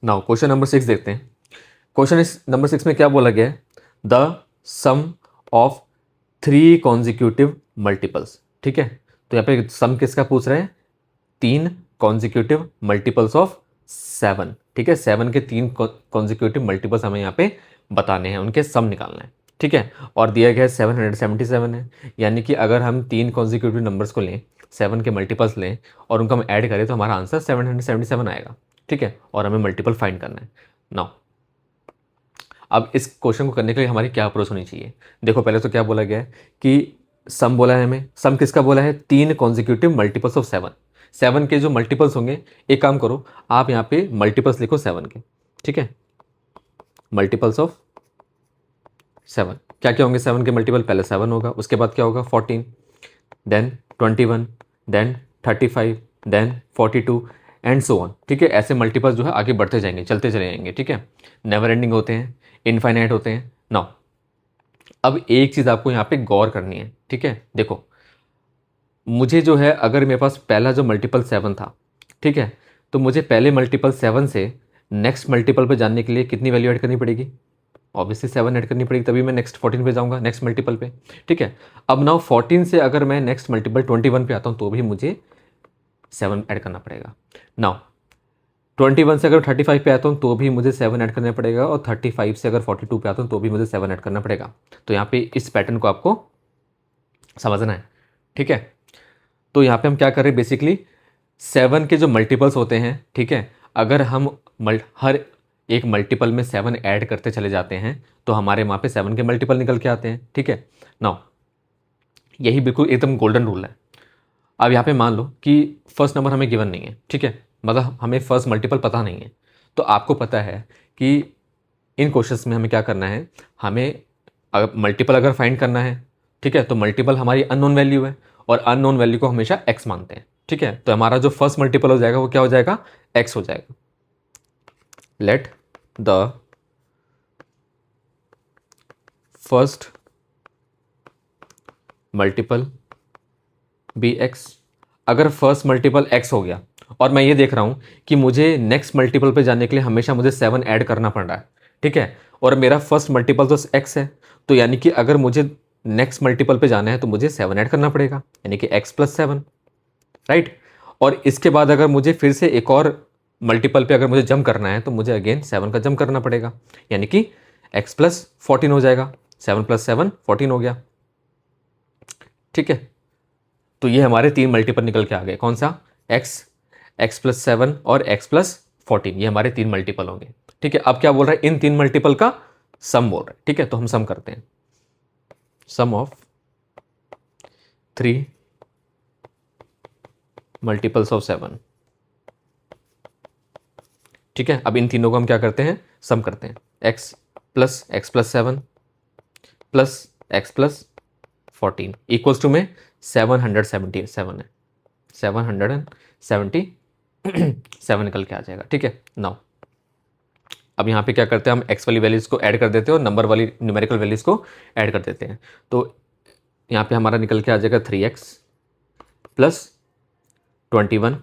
Now question number 6 देखते हैं। Question number 6 में क्या बोला गया है? The sum of 3 consecutive multiples. ठीक है, तो यहाँ पे सम किसका पूछ रहे हैं? 3 कॉन्जिक्यूटिव मल्टीपल्स ऑफ 7। ठीक है, 7 के 3 कॉन्जिक्यूटिव मल्टीपल्स हमें यहाँ पे बताने हैं, उनके सम निकालना है। ठीक है, और दिया गया है 777 है, यानी कि अगर हम 3 कॉन्जिक्यूटिव नंबर्स को लें, 7 के मल्टीपल्स लें और उनको हम ऐड करें तो हमारा आंसर 777 आएगा। ठीक है, और हमें मल्टीपल फाइंड करना है। नाउ अब इस क्वेश्चन को करने के लिए हमारी क्या अप्रोच होनी चाहिए? देखो, पहले तो क्या बोला गया है कि सम बोला है हमें। सम किसका बोला है? 3 कॉन्जिक्यूटिव मल्टीपल्स ऑफ 7। 7 के जो मल्टीपल्स होंगे, एक काम करो, आप यहाँ पे मल्टीपल्स लिखो 7 के। ठीक है, मल्टीपल्स ऑफ 7 क्या क्या होंगे? 7 के मल्टीपल, पहले 7 होगा, उसके बाद क्या होगा? 14, then 21, then 35, then 42 and so on. ठीक है, ऐसे मल्टीपल्स जो है आगे बढ़ते जाएंगे, चलते चले जाएंगे। ठीक है, नेवर एंडिंग होते हैं, इनफाइनाइट होते हैं। नाउ अब एक चीज़ आपको यहाँ पे गौर करनी है। ठीक है, देखो, मुझे जो है, अगर मेरे पास पहला जो मल्टीपल 7 था, ठीक है, तो मुझे पहले मल्टीपल 7 से नेक्स्ट मल्टीपल पे जाने के लिए कितनी वैल्यू ऐड करनी पड़ेगी? ऑब्वियसली 7 ऐड करनी पड़ेगी, तभी मैं नेक्स्ट 14 पे जाऊंगा, नेक्स्ट मल्टीपल पे। ठीक है, अब नाउ 14 से अगर मैं नेक्स्ट मल्टीपल 21 पे आता हूँ तो भी मुझे 7 ऐड करना पड़ेगा। नाउ 21 से अगर 35 पे आता हूँ तो भी मुझे 7 ऐड करना पड़ेगा, और 35 से अगर 42 पे आता हूँ तो भी मुझे 7 ऐड करना पड़ेगा। तो यहाँ पे इस पैटर्न को आपको समझना है। ठीक है, तो यहाँ पे हम क्या कर रहे हैं? बेसिकली 7 के जो मल्टीपल्स होते हैं, ठीक है, अगर हम हर एक मल्टीपल में 7 ऐड करते चले जाते हैं तो हमारे वहाँ पे 7 के मल्टीपल निकल के आते हैं। ठीक है, नाउ यही बिल्कुल एकदम गोल्डन रूल है। अब यहाँ पे मान लो कि फर्स्ट नंबर हमें गिवन नहीं है। ठीक है, मतलब हमें फर्स्ट मल्टीपल पता नहीं है। तो आपको पता है कि इन क्वेश्चंस में हमें क्या करना है? हमें मल्टीपल अगर फाइंड करना है, ठीक है, तो मल्टीपल हमारी अननोन वैल्यू है, और अननोन वैल्यू को हमेशा एक्स मानते हैं। ठीक है, तो हमारा जो फर्स्ट मल्टीपल हो जाएगा वो क्या हो जाएगा? एक्स हो जाएगा। Let the first multiple be x. अगर फर्स्ट मल्टीपल एक्स हो गया और मैं ये देख रहा हूं कि मुझे नेक्स्ट मल्टीपल पे जाने के लिए हमेशा मुझे 7 ऐड करना पड़ रहा है, ठीक है, और मेरा फर्स्ट मल्टीपल तो एक्स है, तो यानी कि अगर मुझे नेक्स्ट मल्टीपल पे जाना है तो मुझे 7 ऐड करना पड़ेगा, यानी कि एक्स प्लस 7, राइट। और इसके बाद अगर मुझे फिर से एक और मल्टीपल पे अगर मुझे जंप करना है तो मुझे अगेन 7 का जंप करना पड़ेगा, यानी कि एक्स प्लस 14 हो जाएगा। 7 प्लस 7 14 हो गया। ठीक है, तो ये हमारे 3 मल्टीपल निकल के आ गए। कौन सा? एक्स, एक्स प्लस 7 और एक्स प्लस 14, ये हमारे 3 मल्टीपल होंगे। ठीक है, अब क्या बोल रहा है? इन 3 मल्टीपल का सम बोल रहा है। ठीक है, तो हम सम करते हैं। Sum of 3 multiples of 7। ठीक है, अब इन तीनों को हम क्या करते हैं? सम करते हैं। X plus 7 plus x plus 14 equals to में 777 है, 777 निकल के आ जाएगा। ठीक है, नाउ अब यहाँ पे क्या करते हैं? हम एक्स वाली वैल्यूज़ को ऐड कर देते हैं और नंबर वाली न्यूमेरिकल वैल्यूज़ को ऐड कर देते हैं। तो यहाँ पे हमारा निकल के आ जाएगा 3x प्लस 21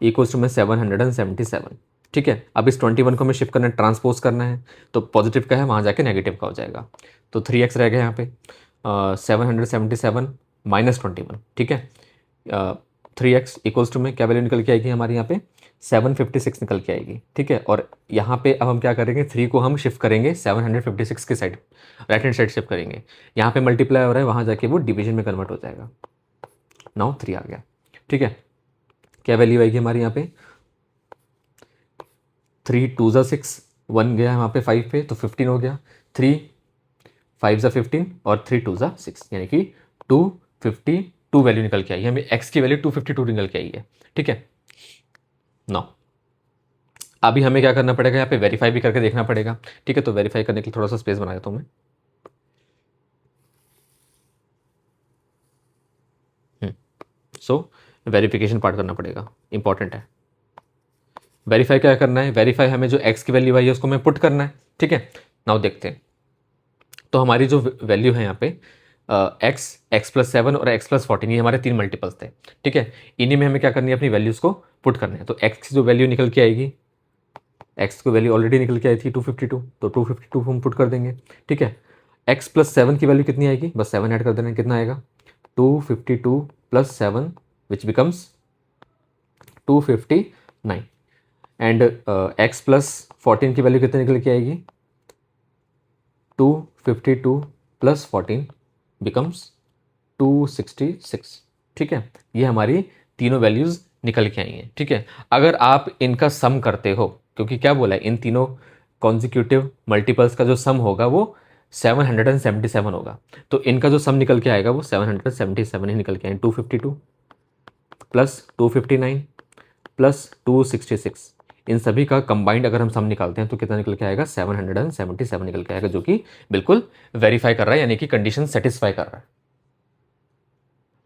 इक्वल्स टू में 777। ठीक है, अब इस 21 को हमें शिफ्ट करना है, ट्रांसपोज करना है, तो पॉजिटिव का है वहाँ जाके नेगेटिव का हो जाएगा। तो 3x रह गया यहाँ पे, 777 माइनस 21। ठीक है, 3x इक्वल्स टू में क्या वैल्यू निकल के आएगी हमारे यहाँ पे? 756 निकल के आएगी। ठीक है, और यहाँ पे अब हम क्या करेंगे? 3 को हम शिफ्ट करेंगे 756 के side, right hand side shift करेंगे। यहाँ पे मल्टीप्लाई हो रहा है, वहाँ जाके वो डिवीजन में कन्वर्ट हो जाएगा। नाउ 3 आ गया। ठीक है, क्या वैल्यू आएगी हमारी यहाँ पे? 3 2 ज़ा 6, 1 गया वहाँ पे 5 पे, तो 15 हो गया। 3 5 ज़ा 15 और 3 2 ज़ा 6, यानी कि 252 वैल्यू निकल के आई है। हमें एक्स की वैल्यू 252 निकल के आई है। ठीक है, नाउ अभी हमें क्या करना पड़ेगा? यहाँ पे वेरीफाई भी करके देखना पड़ेगा। ठीक है, तो वेरीफाई करने के लिए थोड़ा सा स्पेस बना देता हूँ मैं। सो वेरिफिकेशन पार्ट करना पड़ेगा, इंपॉर्टेंट है। वेरीफाई क्या करना है? वेरीफाई हमें जो एक्स की वैल्यू आई है उसको हमें पुट करना है। ठीक है, नाउ देखते हैं। तो हमारी जो वैल्यू है यहाँ पे एक्स, एक्स प्लस 7 और एक्स प्लस 14, ये हमारे 3 मल्टीपल्स थे। ठीक है, इन्हीं में हमें क्या करनी है? अपनी वैल्यूज़ को पुट करना है। तो एक्स की जो वैल्यू निकल के आएगी, एक्स की वैल्यू ऑलरेडी निकल के आई थी 252, तो 252 हम पुट कर देंगे, ठीक है। एक्स प्लस 7 की वैल्यू कितनी आएगी, बस 7 ऐड कर देना, कितना आएगा 252 plus 7 which becomes 259। And x plus 14 की वैल्यू कितनी निकल के आएगी, 252 प्लस 14 बिकम्स 266, ठीक है। ये हमारी तीनों वैल्यूज़ निकल के आई हैं, ठीक है। अगर आप इनका सम करते हो, क्योंकि क्या बोला है, इन तीनों कॉन्जिक्यूटिव मल्टीपल्स का जो सम होगा वो 777 होगा, तो इनका जो सम निकल के आएगा वो 777 ही निकल के आए, 252 प्लस 259 प्लस 266, इन सभी का कंबाइंड अगर हम सम निकालते हैं तो कितना निकल के आएगा, 777 निकल के आएगा, जो कि बिल्कुल वेरीफाई कर रहा है, यानी कि कंडीशन सेटिस्फाई कर रहा है।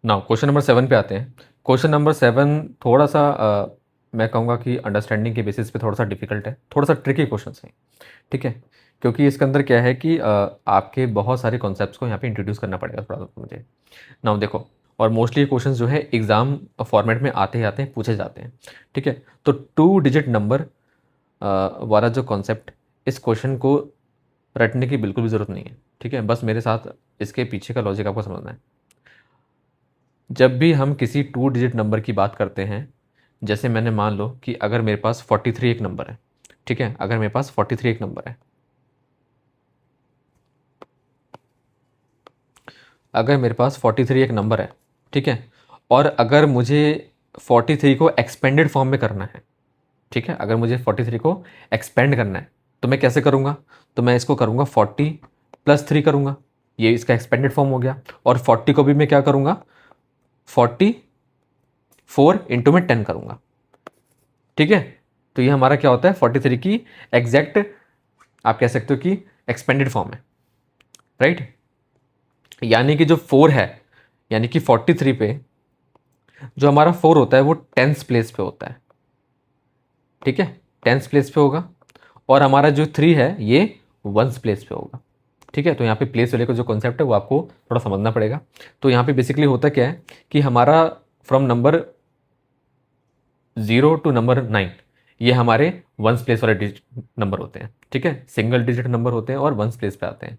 नाउ क्वेश्चन नंबर 7 पे आते हैं। क्वेश्चन नंबर 7 थोड़ा सा मैं कहूँगा कि अंडरस्टैंडिंग के बेसिस पे थोड़ा सा डिफिकल्ट है, थोड़ा सा ट्रिकी क्वेश्चन है, ठीक है, क्योंकि इसके अंदर क्या है कि आपके बहुत सारे कॉन्सेप्ट्स को यहाँ पे इंट्रोड्यूस करना पड़ेगा थोड़ा सा मुझे। नाउ देखो, और मोस्टली क्वेश्चन जो है एग्ज़ाम फॉर्मेट में आते ही आते हैं, पूछे जाते हैं, ठीक है। तो 2 डिजिट नंबर वाला जो कॉन्सेप्ट, इस क्वेश्चन को रटने की बिल्कुल भी ज़रूरत नहीं है, ठीक है। बस मेरे साथ इसके पीछे का लॉजिक आपको समझना है। जब भी हम किसी 2 डिजिट नंबर की बात करते हैं, जैसे मैंने मान लो कि अगर मेरे पास 43 एक नंबर है, ठीक है, अगर मेरे पास 43 एक नंबर है, अगर मेरे पास 43 एक नंबर है, ठीक है, और अगर मुझे 43 को एक्सपेंडेड फॉर्म में करना है, ठीक है, अगर मुझे 43 को एक्सपेंड करना है तो मैं कैसे करूँगा, तो मैं इसको करूँगा 40 प्लस 3 करूँगा, ये इसका एक्सपेंडेड फॉर्म हो गया। और 40 को भी मैं क्या करूँगा, 44 इंटू में 10 करूँगा, ठीक है। तो ये हमारा क्या होता है, 43 की एग्जैक्ट आप कह सकते हो कि एक्सपेंडेड फॉर्म है, राइट। यानी कि जो 4 है, यानी कि 43 पे जो हमारा 4 होता है वो टेंस प्लेस पे होता है, ठीक है, टेंस प्लेस पे होगा। और हमारा जो 3 है ये वंस प्लेस पे होगा, ठीक है। तो यहाँ पे प्लेस वाले का जो कॉन्सेप्ट है वो आपको थोड़ा समझना पड़ेगा। तो यहाँ पे बेसिकली होता क्या है कि हमारा फ्रॉम नंबर 0 टू नंबर 9 ये हमारे वंस प्लेस वाले नंबर होते हैं, ठीक है, सिंगल डिजिट नंबर होते हैं और वंस प्लेस पे आते हैं।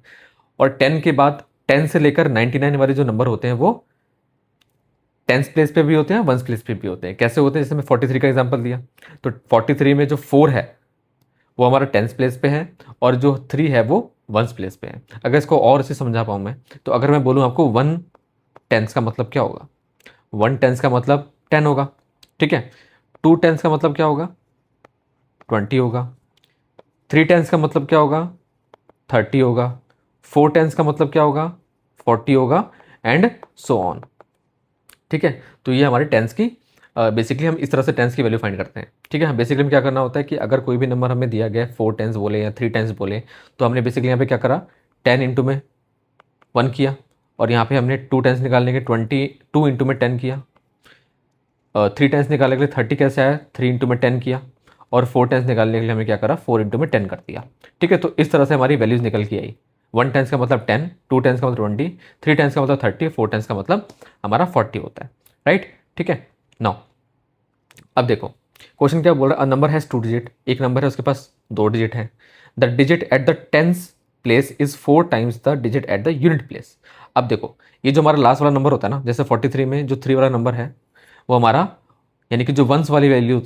और 10 के बाद 10 से लेकर 99 वाले जो नंबर होते हैं वो टेंस प्लेस पे भी होते हैं, वंस प्लेस पे भी होते हैं। कैसे होते हैं, जैसे मैं 43 का एग्जांपल दिया, तो 43 में जो 4 है वो हमारा टेंस प्लेस पे है और जो 3 है वो वंस प्लेस पे है। अगर इसको और इसे समझा पाऊँ मैं, तो अगर मैं बोलूँ आपको 1 टेंस का मतलब क्या होगा, 1 टेंस का मतलब 10 होगा, ठीक है। 2 टेंस का मतलब क्या होगा, 20 होगा। 3 टेंस का मतलब क्या होगा, 30 होगा। 4 टेंस का मतलब क्या होगा, 40 होगा, एंड सो ऑन, ठीक है। तो ये हमारी टेंस की बेसिकली हम इस तरह से टेंस की वैल्यू फाइंड करते हैं, ठीक है। बेसिकली हमें क्या करना होता है कि अगर कोई भी नंबर हमें दिया गया है, 4 टेंस बोले या 3 टेंस बोले, तो हमने बेसिकली यहाँ पे क्या करा, 10 इंटू में 1 किया, और यहाँ पे हमने 2 टेंस निकालने के 22 इंटू में 10 किया। 3 टेंस निकालने के लिए 30 कैसे आया, 3 इंटू में 10 किया। और 4 टेंस निकालने के लिए हमें क्या करा, 4 इंटू में 10 कर दिया, ठीक है। तो इस तरह से हमारी वैल्यूज निकल के आई। 1 टेंस का मतलब 10, 2 टेंस का मतलब 20, 3 टेंस का मतलब 30, 4 टेंस का मतलब हमारा 40 होता है, राइट, ठीक है। नाउ अब देखो क्वेश्चन क्या बोल रहा है, अ नंबर हैज 2 डिजिट, एक नंबर है उसके पास 2 डिजिट है। The digit at the tens place is 4 times the digit at the unit place. अब देखो ये जो हमारा लास्ट वाला नंबर होता है ना, जैसे 43 में जो 3 वाला नंबर है वो हमारा, यानी कि जो वंस वाली वैल्यू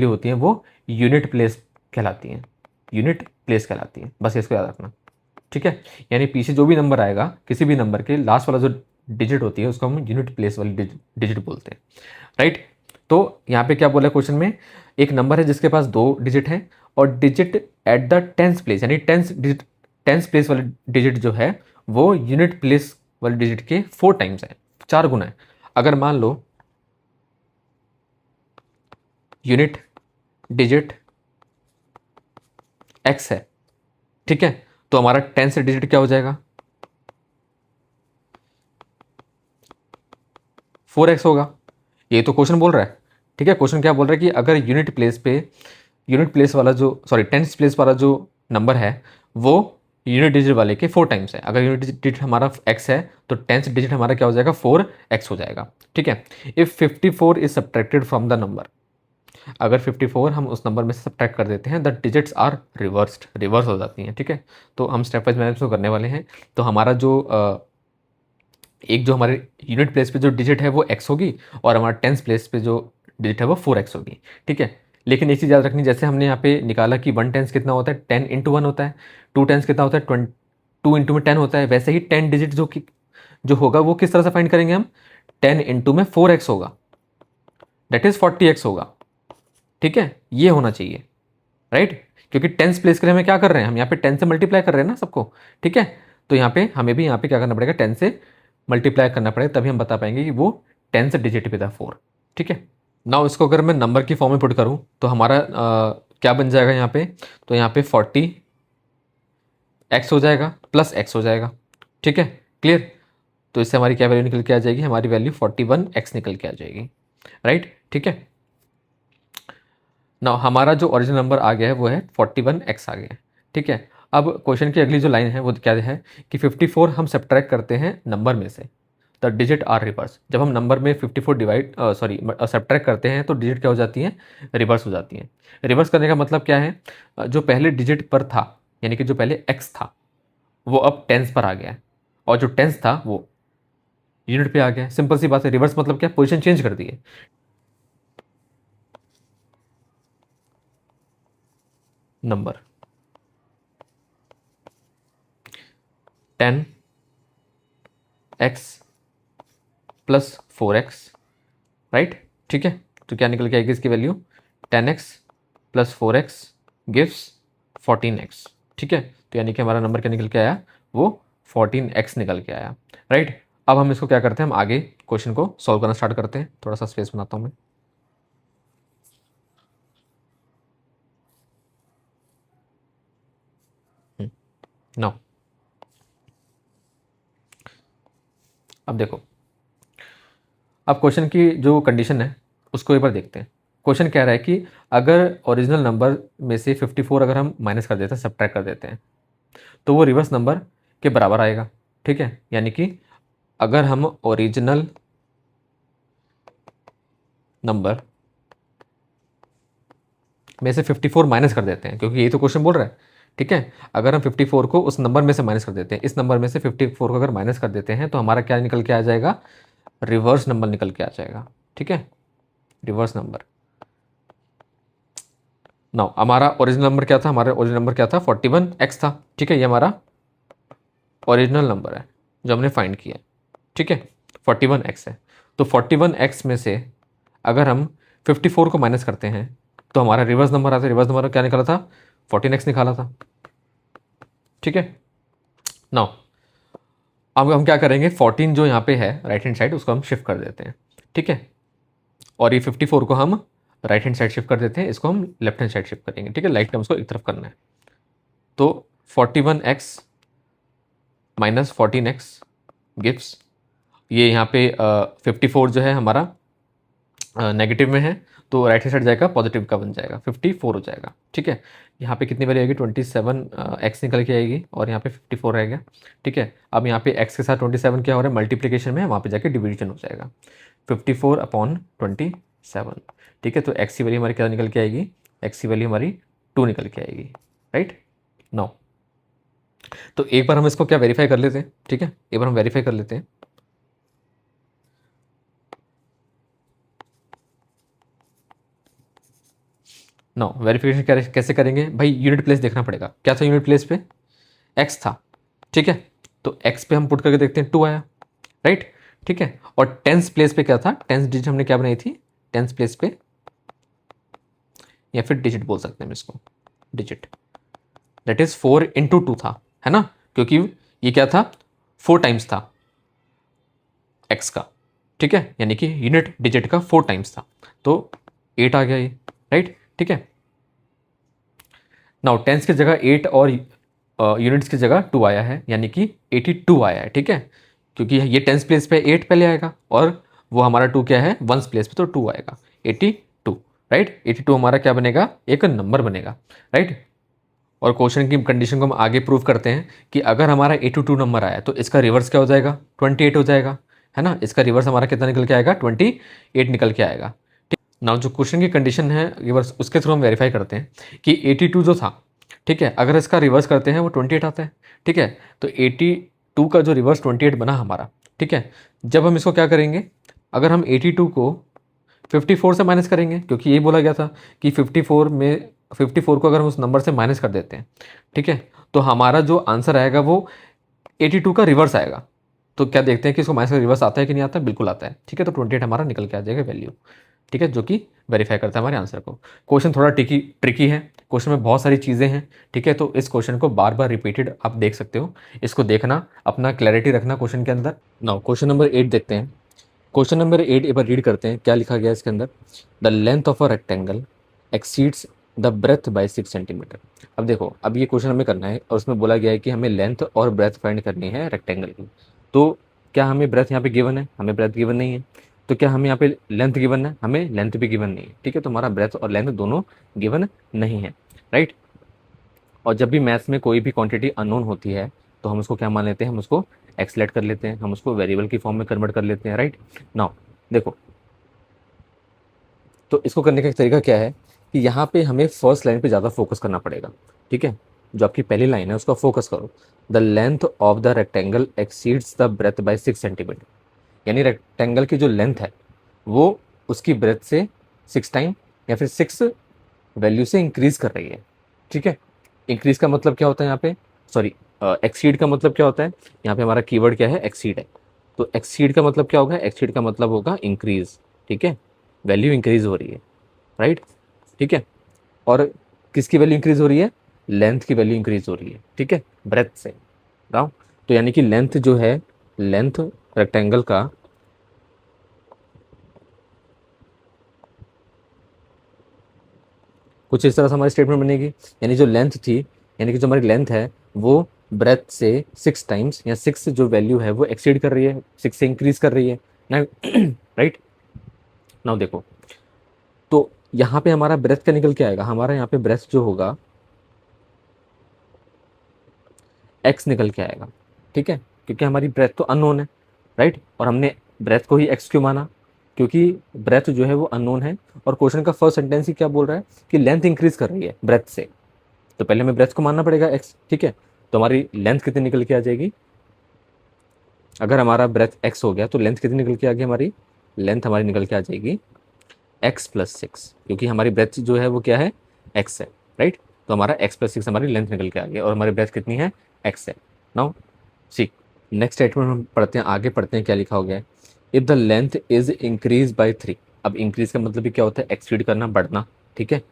होती है वो यूनिट प्लेस कहलाती है, यूनिट प्लेस कहलाती है, बस इसको याद रखना, ठीक है। यानी पीछे जो भी नंबर आएगा, किसी भी नंबर के लास्ट वाला जो डिजिट होती है उसको हम यूनिट प्लेस वाली डिजिट बोलते हैं, राइट। तो यहाँ पे क्या बोला क्वेश्चन में, एक नंबर है जिसके पास 2 डिजिट है और digit at the tens place, यानी टेंस प्लेस वाली डिजिट जो है वो यूनिट प्लेस वाली डिजिट के 4 टाइम्स है, 4 गुना है। अगर मान लो यूनिट डिजिट x है, ठीक है, तो हमारा 10 से डिजिट क्या हो जाएगा, 4x होगा। ये तो क्वेश्चन बोल रहा है, ठीक है। क्वेश्चन क्या बोल रहा है कि अगर यूनिट प्लेस वाला जो टेंस प्लेस वाला जो नंबर है वो यूनिट डिजिट वाले के 4 टाइम्स है। अगर यूनिट डिजिट हमारा x है तो टेंस डिजिट हमारा क्या हो जाएगा, 4x हो जाएगा, ठीक है। If 54 is subtracted from the number, अगर 54 हम उस नंबर में से सब्ट्रैक्ट कर देते हैं, द डिजिट्स आर रिवर्स हो जाती हैं, ठीक है। तो हम स्टेप वाइज मैनेज को करने वाले हैं। तो हमारा जो एक जो हमारे यूनिट प्लेस पे जो डिजिट है वो x होगी, और हमारा टेंस प्लेस पे जो डिजिट है वो 4x होगी, ठीक है। लेकिन एक चीज़ याद रखनी, जैसे हमने यहाँ पे निकाला कि 1 टेंस कितना होता है, 10 इंटू 1 होता है, 2 टेंस कितना होता है, 2 इंटू में 10 होता है, वैसे ही 10 डिजिट जो होगा वो किस तरह से फाइंड करेंगे हम, 10 इंटू में 4x होगा, दैट इज 40x होगा, ठीक है। ये होना चाहिए, राइट। क्योंकि टेंस प्लेस के लिए हमें क्या कर रहे हैं, हम यहाँ पे 10 से मल्टीप्लाई कर रहे हैं ना सबको, ठीक है। तो यहाँ पे हमें भी यहाँ पे क्या करना पड़ेगा, 10 से मल्टीप्लाई करना पड़ेगा, तभी हम बता पाएंगे कि वो 10 से डिजिट पे था 4, ठीक है। नाउ इसको अगर मैं नंबर की फॉर्म में पुट करूँ तो हमारा क्या बन जाएगा यहाँ पे, तो यहाँ पे 40x हो जाएगा प्लस x हो जाएगा, ठीक है, क्लियर। तो इससे हमारी क्या वैल्यू निकल के आ जाएगी, हमारी वैल्यू 41x निकल के आ जाएगी, राइट, ठीक है। ना हमारा जो ओरिजिनल नंबर आ गया है वो है 41x आ गया है, ठीक है। अब क्वेश्चन की अगली जो लाइन है वो क्या है कि 54 हम सब्ट्रैक्ट करते हैं नंबर में से, द डिजिट आर रिवर्स। जब हम नंबर में 54 सब्ट्रैक्ट करते हैं तो डिजिट क्या हो जाती हैं, रिवर्स हो जाती हैं। रिवर्स करने का मतलब क्या है, जो पहले डिजिट पर था, यानी कि जो पहले x था वो अब टेंस पर आ गया है, और जो टेंस था वो यूनिट पे आ गया है। सिंपल सी बात है, रिवर्स मतलब क्या, पोजीशन चेंज कर दी है। Number 10x plus 4x, right, ठीक है। तो क्या निकल के आएगी इसकी value, 10x plus 4x gives 14x, ठीक है। तो यानी कि हमारा नंबर क्या निकल के आया, वो 14x निकल के आया, राइट। अब हम इसको क्या करते हैं, हम आगे क्वेश्चन को सॉल्व करना स्टार्ट करते हैं। थोड़ा सा स्पेस बनाता हूँ मैं। नाउ अब देखो, अब क्वेश्चन की जो कंडीशन है उसको एक बार देखते हैं। क्वेश्चन कह रहा है कि अगर ओरिजिनल नंबर में से 54 अगर हम माइनस कर देते हैं, सब्ट्रैक्ट कर देते हैं, तो वो रिवर्स नंबर के बराबर आएगा, ठीक है। यानी कि अगर हम ओरिजिनल नंबर में से 54 माइनस कर देते हैं, क्योंकि यही तो क्वेश्चन बोल रहा है, ठीक है। अगर हम 54 को उस नंबर में से माइनस कर देते हैं, इस नंबर में से 54 को अगर माइनस कर देते हैं, तो हमारा क्या निकल के आ जाएगा, रिवर्स नंबर निकल के आ जाएगा, ठीक है, रिवर्स नंबर। नाउ हमारा ओरिजिनल नंबर क्या था, हमारा ओरिजिनल नंबर क्या था, 41x था, ठीक है। ये हमारा ओरिजिनल नंबर है जो हमने फाइंड किया, ठीक है, 41x है। तो 41x में से अगर हम 54 को माइनस करते हैं तो हमारा रिवर्स नंबर आता है। रिवर्स नंबर क्या निकाला था, 14x निकाला था, ठीक है। नाउ अब हम क्या करेंगे, 14 जो यहाँ पे है राइट हैंड साइड, उसको हम शिफ्ट कर देते हैं, ठीक है। और ये 54 को हम राइट हैंड साइड शिफ्ट कर देते हैं, इसको हम लेफ्ट हैंड साइड शिफ्ट करेंगे, ठीक है। लाइक टर्म्स को एक तरफ करना है। तो 41x माइनस 14x गिव्स, ये यहाँ पे 54 जो है हमारा नेगेटिव में है, तो राइट हैंड साइड जाएगा पॉजिटिव का बन जाएगा, 54 हो जाएगा, ठीक है। यहाँ पे कितनी वैल्यू आएगी, 27x निकल के आएगी, और यहाँ पे 54 रहेगा, ठीक है। अब यहाँ पे x के साथ 27 क्या हो रहा है, मल्टीप्लिकेशन में, वहाँ पे जाके डिवीजन हो जाएगा, 54/27, ठीक है। तो x की वैल्यू हमारी क्या निकल के आएगी, x की वैल्यू हमारी 2 निकल के आएगी, राइट। नाउ तो एक बार हम इसको क्या वेरीफाई कर लेते हैं, ठीक है, एक बार हम वेरीफाई कर लेते हैं। नो वेरिफिकेशन कैसे करेंगे भाई, यूनिट प्लेस देखना पड़ेगा। क्या था यूनिट प्लेस पे, x था, ठीक है। तो x पे हम पुट करके देखते हैं, 2 आया, राइट, ठीक है। और टेंस प्लेस पे क्या था, टेंस डिजिट हमने क्या बनाई थी, टेंस प्लेस पे, या फिर डिजिट बोल सकते हैं हम इसको, डिजिट, दैट इज 4 इंटू 2 था, है ना, क्योंकि ये क्या था, 4 टाइम्स था x का, ठीक है। यानी कि यूनिट डिजिट का 4 टाइम्स था, तो 8 आ गया ये, राइट, ठीक है। नाउ टेंस की जगह 8 और यूनिट्स की जगह 2 आया है, यानी कि 82 आया है, ठीक है। क्योंकि ये टेंस प्लेस पे 8 पहले आएगा, और वो हमारा 2 क्या है, वंस प्लेस पे, तो 2 आएगा, 82, राइट। 82 हमारा क्या बनेगा, एक नंबर बनेगा, राइट। और क्वेश्चन की कंडीशन को हम आगे प्रूव करते हैं कि अगर हमारा 82 नंबर आया तो इसका रिवर्स क्या हो जाएगा, 28 हो जाएगा, है ना। इसका रिवर्स हमारा कितना निकल के आएगा, 28 निकल के आएगा। नाउ जो क्वेश्चन की कंडीशन है रिवर्स, उसके थ्रू हम वेरीफाई करते हैं कि 82 जो था, ठीक है, अगर इसका रिवर्स करते हैं वो 28 आता है, ठीक है। तो 82 का जो रिवर्स 28 बना हमारा, ठीक है। जब हम इसको क्या करेंगे, अगर हम 82 को 54 से माइनस करेंगे, क्योंकि यही बोला गया था कि 54 को अगर हम उस नंबर से माइनस कर देते हैं, ठीक है, तो हमारा जो आंसर आएगा वो 82 का रिवर्स आएगा। तो क्या देखते हैं कि इसको माइनस का रिवर्स आता है कि नहीं आता, बिल्कुल आता है, ठीक है। तो 28 हमारा निकल के आ जाएगा वैल्यू, ठीक है, जो कि वेरीफाई करता है हमारे आंसर को। क्वेश्चन थोड़ा ट्रिकी है, क्वेश्चन में बहुत सारी चीज़ें हैं, ठीक है। तो इस क्वेश्चन को बार बार रिपीटेड आप देख सकते हो, इसको देखना, अपना क्लैरिटी रखना क्वेश्चन के अंदर। नाउ क्वेश्चन नंबर 8 देखते हैं। क्वेश्चन नंबर 8 एक बार रीड करते हैं, क्या लिखा गया है इसके अंदर। The length of a rectangle exceeds the breadth by 6 centimetre. अब देखो, अब ये क्वेश्चन हमें करना है और उसमें बोला गया है कि हमें लेंथ और ब्रेथ फाइंड करनी है रेक्टेंगल की। तो क्या हमें ब्रेथ यहाँ पे गिवन है, हमें ब्रेथ गिवन नहीं है। तो क्या हमें यहाँ पे लेंथ गिवन है, हमें लेंथ भी गिवन नहीं है, ठीक है। तो हमारा ब्रेथ और लेंथ दोनों गिवन नहीं है, राइट। और जब भी मैथ्स में कोई भी क्वांटिटी अननोन होती है तो हम उसको क्या मान लेते हैं, हम उसको एक्सलेट कर लेते हैं, हम उसको वेरिएबल की फॉर्म में कन्वर्ट कर लेते हैं, राइट। नाउ देखो, तो इसको करने का एक तरीका क्या है कि यहाँ पे हमें फर्स्ट लाइन पे ज़्यादा फोकस करना पड़ेगा, ठीक है। जो आपकी पहली लाइन है उसका फोकस करो। The length of the rectangle exceeds the breadth by 6 centimetre. यानी रेक्टेंगल की जो लेंथ है वो उसकी ब्रेथ से 6 टाइम या फिर 6 वैल्यू से इंक्रीज कर रही है, ठीक है। इंक्रीज का मतलब क्या होता है यहाँ पे, सॉरी, एक्सीड का मतलब क्या होता है, यहाँ पे हमारा कीवर्ड क्या है, एक्सीड है। तो एक्सीड का मतलब क्या होगा, एक्सीड का मतलब होगा इंक्रीज, ठीक है। वैल्यू इंक्रीज हो रही है, राइट, ठीक है। और किसकी वैल्यू इंक्रीज हो रही है, लेंथ की वैल्यू इंक्रीज हो रही है, ठीक है, ब्रेथ से राउ। तो यानी कि लेंथ जो है, लेंथ रेक्टेंगल का कुछ इस तरह से हमारी स्टेटमेंट बनेगी। यानी जो लेंथ थी, यानी कि जो हमारी लेंथ है वो ब्रेथ से 6 टाइम्स या 6 जो वैल्यू है वो एक्सीड कर रही है, 6 से इंक्रीज कर रही है ना, राइट। नाउ देखो, तो यहाँ पे हमारा ब्रेथ का निकल के आएगा, हमारा यहाँ पे ब्रेथ जो होगा एक्स निकल के आएगा, ठीक है, क्योंकि हमारी ब्रेथ तो अननोन है, राइट। और हमने ब्रेथ को ही एक्स क्यों माना, क्योंकि ब्रेथ जो है वो अननोन है। और क्वेश्चन का फर्स्ट सेंटेंस ही क्या बोल रहा है कि लेंथ इंक्रीज कर रही है ब्रेथ से, तो पहले हमें ब्रेथ को मानना पड़ेगा एक्स, ठीक है। तो हमारी लेंथ कितनी निकल के आ जाएगी, अगर हमारा ब्रेथ एक्स हो गया तो लेंथ कितनी निकल के आ गई, हमारी लेंथ हमारी निकल के आ जाएगी x+6, क्योंकि हमारी ब्रेथ जो है वो क्या है, एक्स है, राइट। तो हमारा x+6 हमारी लेंथ निकल के आ गई और हमारी ब्रेथ कितनी है, एक्स है। नाउ सी नेक्स्ट स्टेटमेंट हम पढ़ते हैं, आगे पढ़ते हैं क्या लिखा हो गया है। If the length is increase by 3। अब इंक्रीज का मतलब भी क्या होता है, एक्सीड करना, बढ़ना, ठीक है।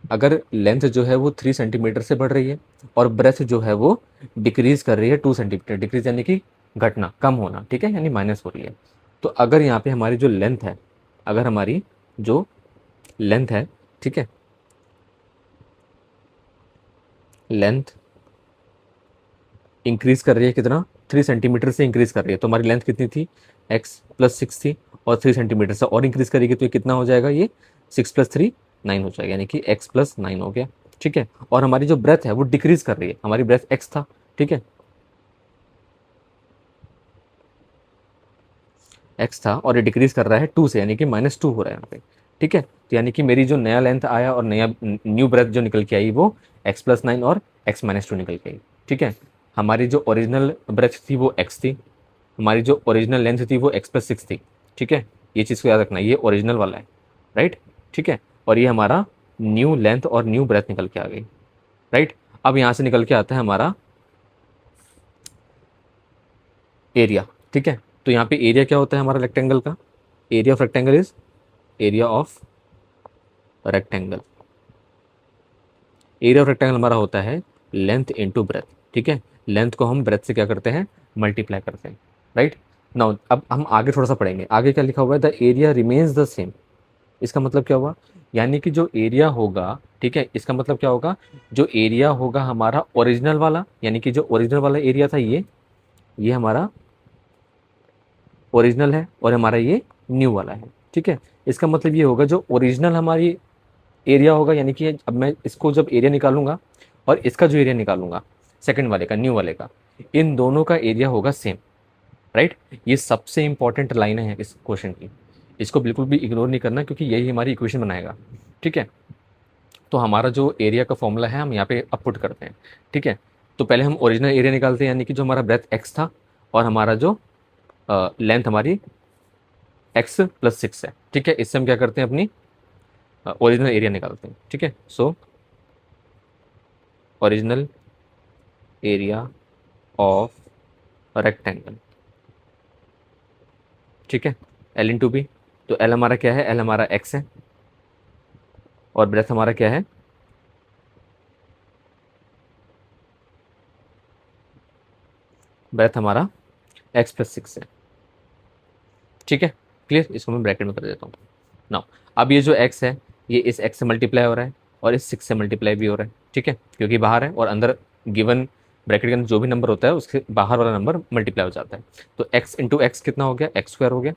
अगर लेंथ जो है वो 3 सेंटीमीटर से बढ़ रही है और ब्रेथ जो है वो डिक्रीज कर रही है 2 सेंटीमीटर, डिक्रीज यानी कि घटना, कम होना, ठीक है, यानी माइनस हो रही है। तो अगर यहाँ पे हमारी जो लेंथ है, अगर हमारी जो लेंथ है, ठीक है, लेंथ इंक्रीज कर रही है कितना, 3 सेंटीमीटर से इंक्रीज कर रही है, तो हमारी लेंथ कितनी थी, x+6 थी, और 3 सेंटीमीटर से और इंक्रीज करेगी तो ये कितना हो जाएगा, ये 6+3 9 हो जाएगा, यानी कि x+9 हो गया, ठीक है। और हमारी जो ब्रेथ है वो डिक्रीज कर रही है, हमारी ब्रेथ x था, ठीक है, x था और ये डिक्रीज कर रहा है 2 से, यानी कि -2 हो रहा है यहाँ पे, ठीक है। तो यानी कि मेरी जो नया लेंथ आया और नया न्यू ब्रेथ जो निकल के आई वो x+9 और x-2 निकल के आई, ठीक है। हमारी जो ओरिजिनल ब्रेथ थी वो x थी, हमारी जो ओरिजिनल लेंथ थी वो x+6 थी, ठीक है। ये चीज़ को याद रखना, ये ओरिजिनल वाला है, राइट, ठीक है। और ये हमारा न्यू लेंथ और न्यू ब्रेथ निकल के आ गई, राइट। अब यहाँ से निकल के आता है हमारा एरिया, ठीक है। तो यहाँ पे एरिया क्या होता है हमारा रेक्टेंगल का, area of rectangle is area of rectangle, area of rectangle हमारा होता है लेंथ इनटू ब्रेथ, ठीक है। लेंथ को हम ब्रेथ से क्या करते हैं, मल्टीप्लाई करते हैं, राइट। नाउ अब हम आगे थोड़ा सा पढ़ेंगे, आगे क्या लिखा हुआ है, the area remains the same. इसका मतलब क्या हुआ, यानी कि जो एरिया होगा, ठीक है, इसका मतलब क्या होगा, जो एरिया होगा हमारा ओरिजिनल वाला, यानी कि जो ओरिजिनल वाला एरिया था ये हमारा ओरिजिनल है और हमारा ये न्यू वाला है, ठीक है। इसका मतलब ये होगा जो ओरिजिनल हमारी एरिया होगा, यानी कि अब मैं इसको जब एरिया निकालूंगा और इसका जो एरिया निकालूंगा सेकंड वाले का, न्यू वाले का, इन दोनों का एरिया होगा सेम, राइट। ये सबसे इंपॉर्टेंट लाइन है इस क्वेश्चन की, इसको बिल्कुल भी इग्नोर नहीं करना क्योंकि यही हमारी इक्वेशन बनाएगा। ठीक है, तो हमारा जो एरिया का फॉर्मूला है हम यहाँ पे अब पुट करते हैं। ठीक है, तो पहले हम ओरिजिनल एरिया निकालते हैं, यानी कि जो हमारा ब्रेथ एक्स था और हमारा जो लेंथ हमारी x+6 है। ठीक है, इससे हम क्या करते हैं, अपनी ओरिजिनल एरिया निकालते हैं। ठीक है, so original area of rectangle. ठीक है, L इंटू बी। तो L हमारा क्या है, L हमारा x है और ब्रेथ हमारा क्या है, ब्रेथ हमारा x+6 है। ठीक है, क्लियर, इसको मैं ब्रैकेट में कर देता हूँ। नाउ अब ये जो x है ये इस x से मल्टीप्लाई हो रहा है और इस 6 से मल्टीप्लाई भी हो रहा है। ठीक है, क्योंकि बाहर है और अंदर गिवन ब्रैकेट के अंदर जो भी नंबर होता है उसके बाहर वाला नंबर मल्टीप्लाई हो जाता है। तो x इंटू एक्स कितना हो गया, x² हो गया,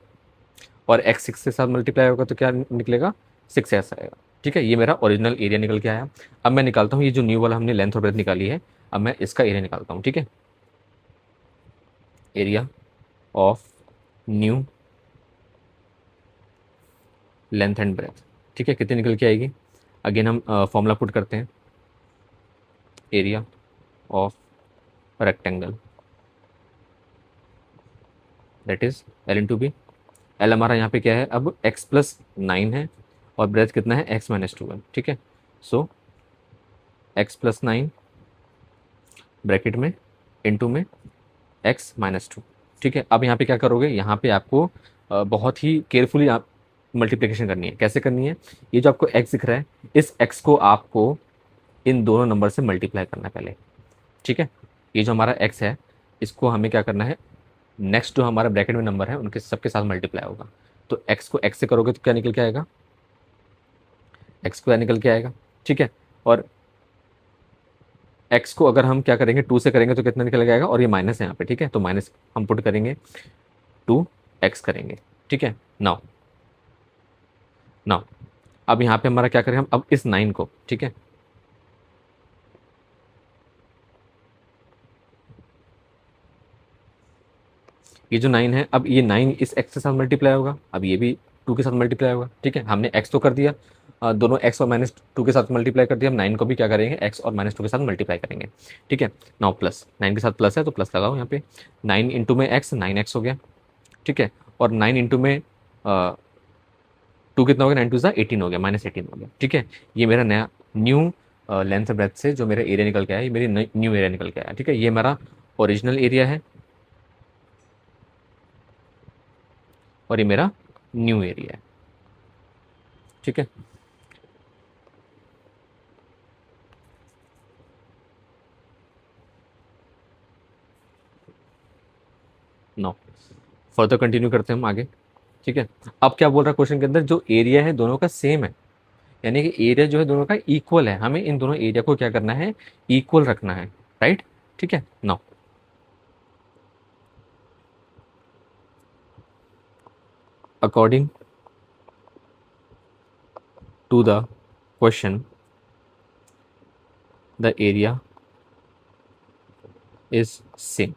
और x 6 के साथ मल्टीप्लाई होगा तो क्या निकलेगा, 6s आएगा। ठीक है, ये मेरा ओरिजिनल एरिया निकल के आया। अब मैं निकालता हूँ ये जो न्यू वाला हमने लेंथ और ब्रेथ निकाली है, अब मैं इसका एरिया निकालता हूँ। ठीक है, area of new length and breadth. ठीक है, कितनी निकल के आएगी, अगेन हम फॉर्मूला पुट करते हैं, area of rectangle that is L into B. L हमारा यहाँ पे क्या है, अब x+9 है और ब्रेथ कितना है, x-2 है। ठीक है, सो x+9 ब्रैकेट में इंटू में x-2। ठीक है, अब यहाँ पे क्या करोगे, यहाँ पे आपको बहुत ही केयरफुली आप मल्टीप्लिकेशन करनी है। कैसे करनी है, ये जो आपको x दिख रहा है इस x को आपको इन दोनों नंबर से मल्टीप्लाई करना है पहले। ठीक है, ये जो हमारा x है इसको हमें क्या करना है, नेक्स्ट जो हमारा ब्रैकेट में नंबर है उनके सबके साथ मल्टीप्लाई होगा। तो x को x से करोगे तो क्या निकल के आएगा, x² निकल के आएगा। ठीक है, और x को अगर हम क्या करेंगे 2 से करेंगे तो कितना निकल जाएगा, और ये माइनस है यहाँ पे। ठीक है, तो माइनस हम पुट करेंगे 2x करेंगे। ठीक है, नाउ नाउ अब यहाँ पे हमारा क्या करेंगे, हम अब इस 9 को, ठीक है, ये जो 9 है अब ये 9 इस x के साथ मल्टीप्लाई होगा, अब ये भी 2 के साथ मल्टीप्लाई होगा। ठीक है, हमने x तो कर दिया, दोनों x और -2 के साथ मल्टीप्लाई कर दिया, हम 9 को भी क्या करेंगे, x और -2 के साथ मल्टीप्लाई करेंगे। ठीक है, नाउ प्लस 9 के साथ प्लस है तो प्लस लगाओ यहाँ पे, 9 इंटू में x 9x हो गया। ठीक है, और 9 इंटू में 2 कितना हो गया, 9 टू ज़ा 18 हो गया, -18 हो गया। ठीक है, ये मेरा नया न्यू लेंथ ब्रेथ से जो मेरा एरिया निकल के आया, ये मेरी न्यू एरिया निकल के आया। ठीक है, ये मेरा ओरिजिनल एरिया है और ये मेरा न्यू एरिया है। ठीक है, नो फर्दर कंटिन्यू करते हैं हम आगे। ठीक है, अब क्या बोल रहा है क्वेश्चन के अंदर, जो एरिया है दोनों का सेम है, यानी कि एरिया जो है दोनों का इक्वल है, हमें इन दोनों एरिया को क्या करना है, इक्वल रखना है। राइट, ठीक है, now according to the question the area is same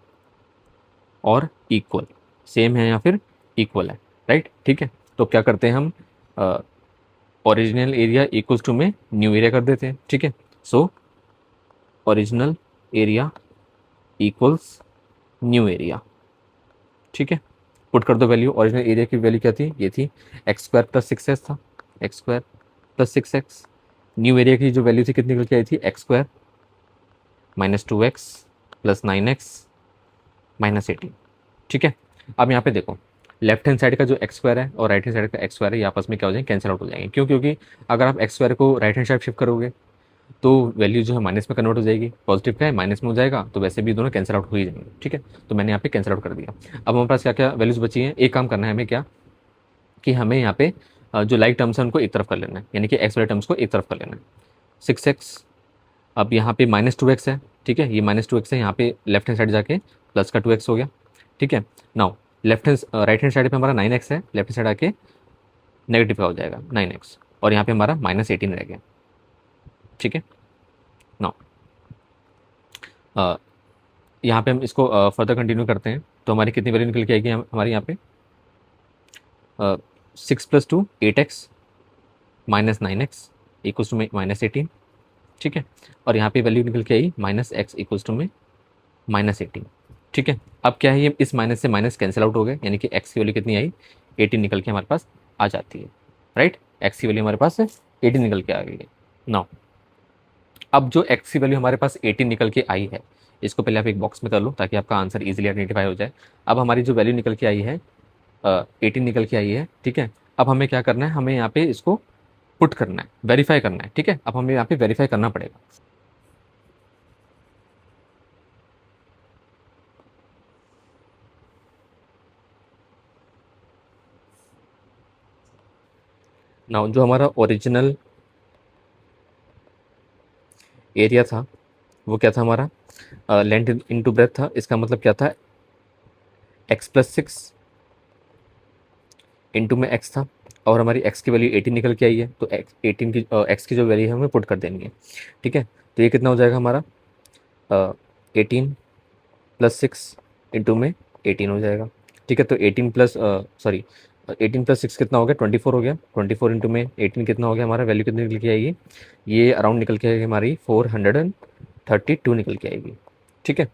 और इक्वल, सेम है या फिर इक्वल है। राइट, ठीक है, तो क्या करते हैं हम, ओरिजिनल एरिया इक्वल्स टू में न्यू एरिया कर देते हैं। ठीक है, so original area equals new area. ठीक है, पुट कर दो वैल्यू, ओरिजिनल एरिया की वैल्यू क्या थी, ये थी x² + 6s था, x² + 6x। न्यू एरिया की जो वैल्यू थी कितनी निकल के आई थी, x² -2x + 9x -18। ठीक है, अब यहाँ पे देखो, लेफ्ट हैंड साइड का जो x² है और राइट हैंड साइड का x² है ये आपस में क्या हो जाएंगे, कैंसिल आउट हो जाएंगे। क्यों, क्योंकि अगर आप x² को राइट हैंड साइड शिफ्ट करोगे तो वैल्यू जो है माइनस में कन्वर्ट हो जाएगी, पॉजिटिव का है माइनस में हो जाएगा, तो वैसे भी दोनों कैंसिल आउट हो ही जाएंगे। ठीक है, तो मैंने यहाँ पे कैंसिल आउट कर दिया। अब हमारे पास क्या क्या वैल्यूज बची हैं, एक काम करना है हमें, क्या कि हमें यहाँ पे जो लाइक टर्म्स हैं उनको एक तरफ कर लेना है, यानी कि एक्स वाले टर्म्स को एक तरफ कर लेना है। 6x, अब यहाँ पे -2x है। ठीक है, ये -2x है, यहाँ पे लेफ्ट हैंड साइड जाके प्लस का 2x हो गया। ठीक है, now left hand right hand side पे हमारा 9x है, लेफ्ट हैंड साइड आके नेगेटिव का हो जाएगा 9x, और यहाँ पे हमारा -18 रह गया। ठीक है, नाउ यहाँ पे हम इसको फर्दर कंटिन्यू करते हैं, तो हमारी कितनी वैल्यू निकल के आएगी हमारी यहाँ पे, 6 + 2 8x minus 9x equals to में -18, ठीक है। और यहाँ पे वैल्यू निकल के आई -x इक्वल्स टू में -18, ठीक है। अब क्या है, ये इस माइनस से माइनस कैंसिल आउट हो गए, यानी कि x की वैल्यू कितनी आई, 18 निकल के हमारे पास आ जाती है, राइट। x की वैल्यू हमारे पास 18 निकल के आ गई है। नाउ अब जो x की वैल्यू हमारे पास 18 निकल के आई है, इसको पहले आप एक बॉक्स में कर लो ताकि आपका आंसर इजीली आइडेंटिफाई हो जाए। अब हमारी जो वैल्यू निकल के आई है 18 निकल के आई है, ठीक है। अब हमें क्या करना है, हमें यहाँ पे इसको पुट करना है, वेरीफाई करना है, ठीक है। अब हमें यहाँ पे वेरीफाई करना पड़ेगा। नाउ जो हमारा ओरिजिनल एरिया था वो क्या था, हमारा लेंथ इनटू ब्रेथ था। इसका मतलब क्या था, x+6 इंटू में x था, और हमारी x की वैल्यू 18 निकल के आई है, तो x की x की जो वैल्यू है हमें पुट कर देंगे, ठीक है। तो ये कितना हो जाएगा हमारा 18 + 6 इंटू में 18 हो जाएगा, ठीक है। तो 18 + 6 कितना हो गया, 24 हो गया। 24 इंटू में 18 कितना हो गया, हमारा वैल्यू कितनी निकल के आएगी, ये अराउंड निकल के आएगी हमारी 432 निकल के आएगी, ठीक है।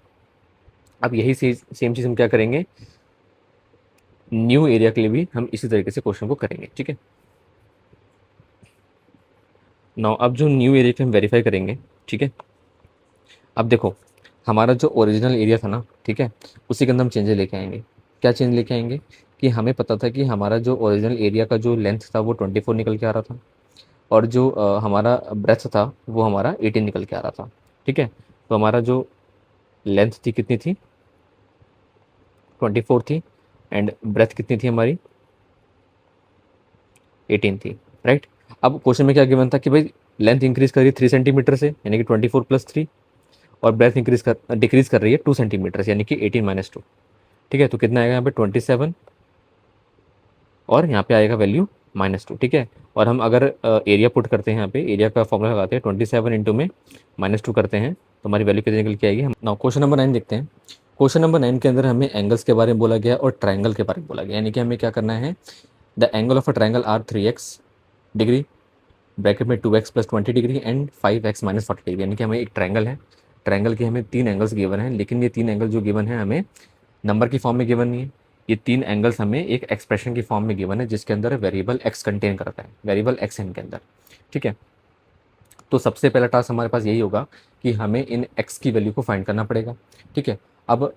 अब यही सेम चीज़ हम क्या करेंगे, न्यू एरिया के लिए भी हम इसी तरीके से क्वेश्चन को करेंगे, ठीक है। नाउ अब जो न्यू एरिया के हम वेरीफाई करेंगे, ठीक है। अब देखो हमारा जो ओरिजिनल एरिया था ना, ठीक है, उसी के अंदर हम चेंजेस लेके आएंगे। क्या चेंज लेके आएंगे कि हमें पता था कि हमारा जो ओरिजिनल एरिया का जो लेंथ था वो 24 निकल के आ रहा था, और जो हमारा ब्रेथ था वो हमारा 18 निकल के आ रहा था, ठीक है। तो हमारा जो लेंथ थी कितनी थी, 24 थी, एंड ब्रेथ कितनी थी हमारी, 18 थी, राइट। अब क्वेश्चन में क्या गिवन था कि भाई लेंथ इंक्रीज कर रही है 3 सेंटीमीटर से, यानी कि 24 + 3, और ब्रेथ डिक्रीज कर रही है 2 सेंटीमीटर से, यानी कि 18 - 2, ठीक है। तो कितना आएगा यहाँ पे 27, और यहाँ पे आएगा वैल्यू -2, ठीक है। और हम अगर एरिया पुट करते हैं, यहाँ पे एरिया का फॉर्मूला लगाते हैं, 27 इंटू में -2 करते हैं, तो हमारी वैल्यू कितनी निकल के आएगी। हम नाउ क्वेश्चन नंबर 9 देखते हैं। क्वेश्चन नंबर 9 के अंदर हमें एंगल्स के बारे में बोला गया और ट्राइंगल के बारे में बोला गया, यानी कि हमें क्या करना है, the angle of a triangle are 3x degree bracket में 2x + 20 degree and 5x - 40 degree, यानी कि हमें एक ट्राइंगल है, ट्राइंगल के हमें 3 एंगल्स गिवन हैं, लेकिन ये 3 एंगल जो गिवन है हमें नंबर की फॉर्म में गिवन नहीं है। ये 3 एंगल्स हमें एक एक्सप्रेशन की फॉर्म में गिवन है, जिसके अंदर वेरिएबल x कंटेन करता है, वेरिएबल x है इनके अंदर, ठीक है। तो सबसे पहला टास्क हमारे पास यही होगा कि हमें इन x की वैल्यू को फाइंड करना पड़ेगा, ठीक है। अब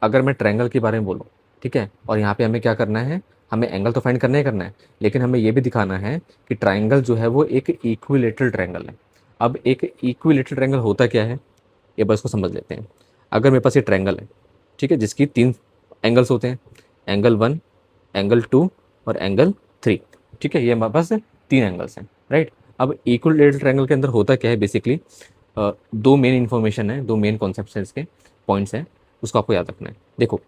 अगर मैं ट्रायंगल के बारे में बोलूँ, ठीक है, और यहाँ पे हमें क्या करना है, हमें एंगल तो फाइंड करना ही करना है, लेकिन हमें ये भी दिखाना है कि ट्रायंगल जो है वो एक इक्विलेटरल ट्रायंगल है। अब एक इक्विलेटरल ट्रायंगल होता क्या है, ये बस को समझ लेते हैं। अगर मेरे पास ये ट्रायंगल है, ठीक है, जिसकी 3 एंगल्स होते हैं, एंगल 1, एंगल 2 और एंगल 3, ठीक है, ये हमारे पास 3 एंगल्स हैं, राइट। अब इक्विलेटरल ट्रायंगल के अंदर होता क्या है, बेसिकली 2 मेन इन्फॉर्मेशन है, 2 मेन कॉन्सेप्ट हैं, इसके पॉइंट्स हैं, उसको आपको याद रखना है। देखो,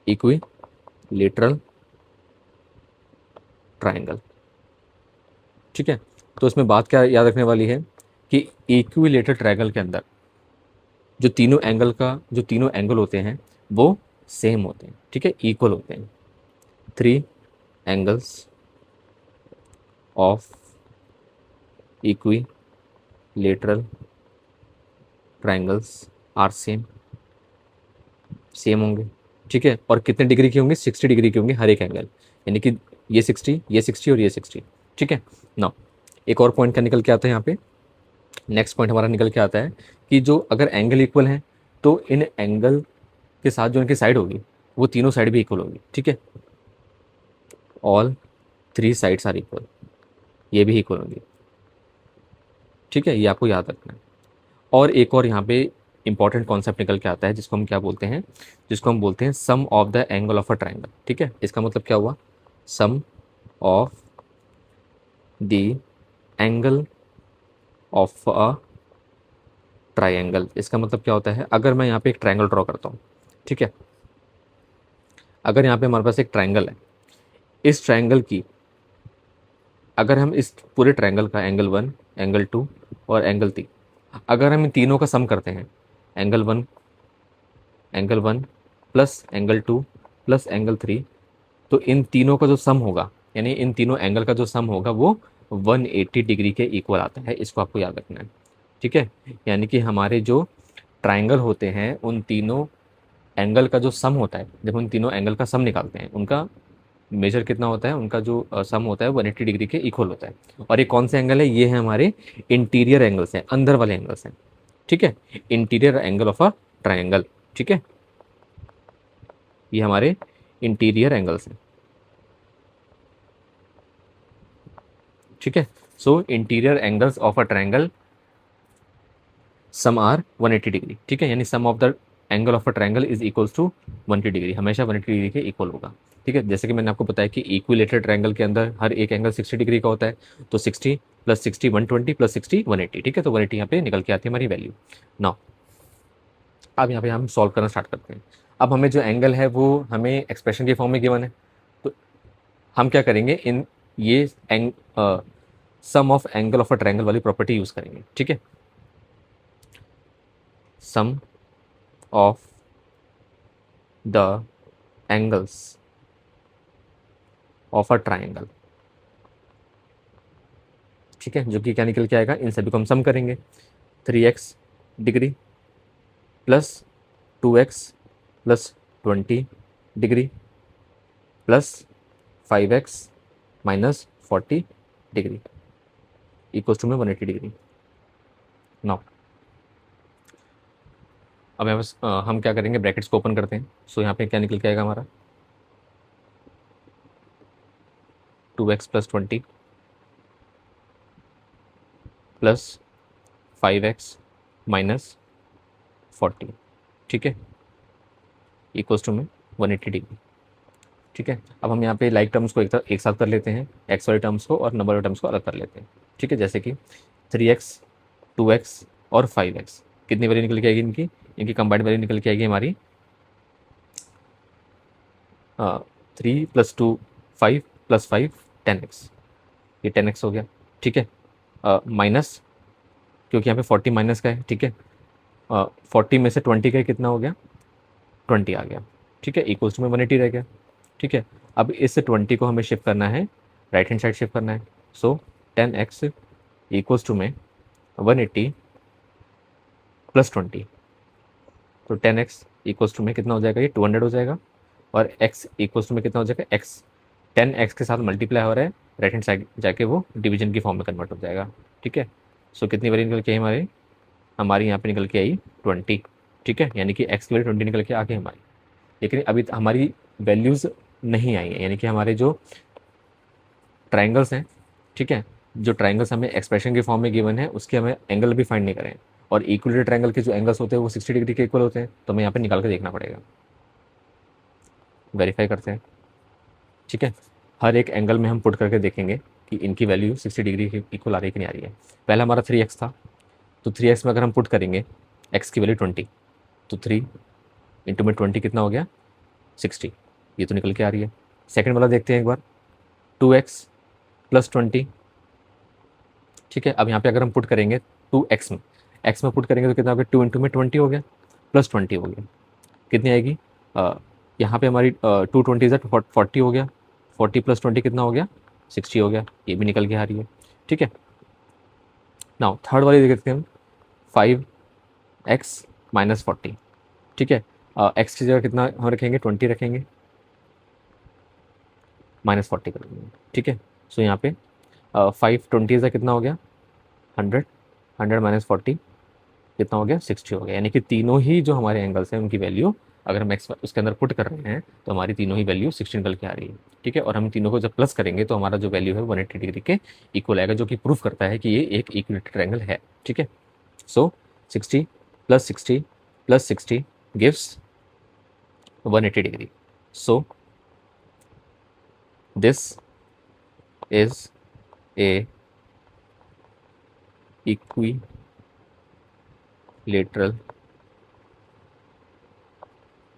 इक्विलेटरल ट्रायंगल, ठीक है। तो इसमें बात क्या याद रखने वाली है कि इक्विलेटरल ट्रायंगल के अंदर जो तीनों एंगल होते हैं वो सेम होते हैं, ठीक है, इक्वल होते हैं। 3 angles of equilateral triangles are same, same होंगे, ठीक है। और कितने डिग्री के होंगे, 60 डिग्री के होंगे हर एक एंगल, यानी कि ये 60, ये 60 और ये 60, ठीक है। ना एक और पॉइंट क्या निकल के आता है यहाँ पे, नेक्स्ट पॉइंट हमारा निकल के आता है कि जो अगर एंगल इक्वल हैं तो इन एंगल के साथ जो इनकी साइड होगी वो तीनों साइड भी इक्वल होगी, ठीक है। ऑल 3 साइड्स आर इक्वल, ये भी इक्वल होंगी, ठीक है, ये आपको याद रखना है। और एक और यहाँ पे इंपॉर्टेंट कॉन्सेप्ट निकल के आता है, जिसको हम क्या बोलते हैं, जिसको हम बोलते हैं sum of the angle of a triangle, ठीक है। इसका मतलब क्या हुआ, sum of the angle of a triangle. इसका मतलब क्या होता है, अगर मैं यहाँ पे एक ट्राइंगल ड्रॉ करता हूँ, ठीक है, अगर यहाँ पे हमारे पास एक ट्राइंगल है, इस ट्राइंगल की अगर हम इस पूरे ट्राइंगल का एंगल 1, एंगल 2 और एंगल 3, अगर हम इन तीनों का सम करते हैं, angle 1 plus angle 2 plus angle 3 तो इन तीनों का जो सम होगा, यानी इन तीनों एंगल का जो सम होगा वो 180 डिग्री के इक्वल आता है। इसको आपको याद रखना है, ठीक है। यानी कि हमारे जो ट्राइंगल होते हैं उन तीनों एंगल का जो सम होता है, जब उन तीनों एंगल का सम निकालते हैं, उनका मेजर कितना होता है, उनका जो सम होता है 180 डिग्री के इक्वल होता है। और ये कौन से एंगल है, ये है हमारे इंटीरियर एंगल्स हैं, अंदर वाले एंगल्स हैं, ठीक है। Interior angle of a triangle, ठीक है, ये हमारे इंटीरियर एंगल्स हैं, ठीक है। So interior angles of a triangle sum are 180 degree, ठीक है। यानी sum of the angle of a triangle is equals to 180 degree, हमेशा 180 डिग्री के इक्वल होगा, ठीक है। जैसे कि मैंने आपको बताया कि इक्विलेटरल ट्राइंगल के अंदर हर एक एंगल 60 डिग्री का होता है, तो 60 प्लस 60 120 प्लस 60 180, ठीक है। तो 180 यहाँ पे निकल के आती है हमारी वैल्यू। नाउ अब यहाँ पे हम सॉल्व करना स्टार्ट करते हैं। अब हमें जो एंगल है वो हमें एक्सप्रेशन के फॉर्म में गिवन है, तो हम क्या करेंगे, इन ये sum of angle of a triangle वाली प्रॉपर्टी यूज करेंगे, ठीक है। Sum of the angles of a triangle, ठीक है, जो कि क्या निकल के आएगा, इन सभी को हम सम करेंगे। 3x degree plus 2x plus 20 degree plus 5x minus 40 degree equals to में 180 डिग्री। नाउ अब यहाँ बस हम क्या करेंगे, ब्रैकेट्स को ओपन करते हैं। सो यहाँ पे क्या निकल के आएगा हमारा, 2x plus 20 plus 5x minus 40, ठीक है, इक्वल्स टू में 180 डिग्री, ठीक है। अब हम यहाँ पे लाइक टर्म्स को एक साथ कर लेते हैं, एक्स वाले टर्म्स को और नंबर वाले टर्म्स को अलग कर लेते हैं, ठीक है। जैसे कि 3x 2x और 5x, कितनी वैल्यू निकल के आएगी इनकी, इनकी कंबाइंड वैल्यू निकल के आएगी हमारी 3 प्लस 2 5 प्लस 5 10x, ये 10x हो गया, ठीक है। माइनस, क्योंकि यहाँ पे 40 माइनस का है, ठीक है। 40 में से 20 का कितना हो गया, 20 आ गया, ठीक है, इक्वल्स टू में 180 रह गया, ठीक है। अब इस 20 को हमें शिफ्ट करना है, राइट हैंड साइड शिफ्ट करना है। सो 10x इक्वल्स टू में 180 प्लस 20, तो 10x इक्वल्स टू में कितना हो जाएगा, ये 200 हो जाएगा। और x इक्वल्स टू में कितना हो जाएगा, x 10x के साथ मल्टीप्लाई हो रहा है, राइट हैंड साइड जाके वो डिवीजन की फॉर्म में कन्वर्ट हो जाएगा, ठीक है। सो कितनी वैल्यू निकल के आई हमारी यहाँ पे निकल के आई 20, ठीक है। यानी कि x की वैल्यू 20 निकल के आ गई हमारी, लेकिन अभी हमारी वैल्यूज़ नहीं आई है, यानी कि हमारे जो ट्राइंगल्स हैं, ठीक है, जो ट्राइंगल्स हमें एक्सप्रेशन के फॉर्म में गिवन है उसके हमें एंगल भी फाइंड नहीं करें, और इक्वलेटर ट्राइंगल के जो एंगल्स होते हैं वो 60 डिग्री के इक्वल होते हैं, तो हमें यहाँ पे निकाल के देखना पड़ेगा, वेरीफाई करते हैं, ठीक है। हर एक एंगल में हम पुट करके देखेंगे कि इनकी वैल्यू 60 डिग्री के इक्वल आ रही है कि नहीं आ रही है। पहला हमारा 3x था, तो 3x में अगर हम पुट करेंगे x की वैल्यू 20, तो 3 इंटू में 20 कितना हो गया, 60, ये तो निकल के आ रही है। सेकेंड वाला देखते हैं एक बार, 2x प्लस 20, ठीक है। अब यहाँ पे अगर हम पुट करेंगे 2x में, x में पुट करेंगे तो कितना हो गया, 2 इंटू में 20 हो गया प्लस 20 हो गया, कितनी आएगी, यहाँ पे हमारी 220 40 हो गया, 40 प्लस 20 कितना हो गया, 60 हो गया, ये भी निकल के आ रही है, ठीक है। नाउ थर्ड वाली देखते हैं हम, 5x माइनस 40, ठीक है। x की जगह कितना हम रखेंगे, 20 रखेंगे, माइनस 40 कर देंगे, ठीक है। सो यहाँ पे 5 20 से कितना हो गया, 100, 100 माइनस 40 कितना हो गया, 60 हो गया। यानी कि तीनों ही जो हमारे एंगल्स हैं उनकी वैल्यू अगर हम एक्स उसके अंदर पुट कर रहे हैं तो हमारी तीनों ही वैल्यू 60 निकल के आ रही है, ठीक है। और हम तीनों को जब प्लस करेंगे तो हमारा जो वैल्यू है 180 डिग्री के इक्वल आएगा, जो कि प्रूफ करता है कि ये एक इक्विलेटरल ट्रायंगल है, ठीक है। सो 60 plus 60 plus 60 gives 180 degree. So this is a equilateral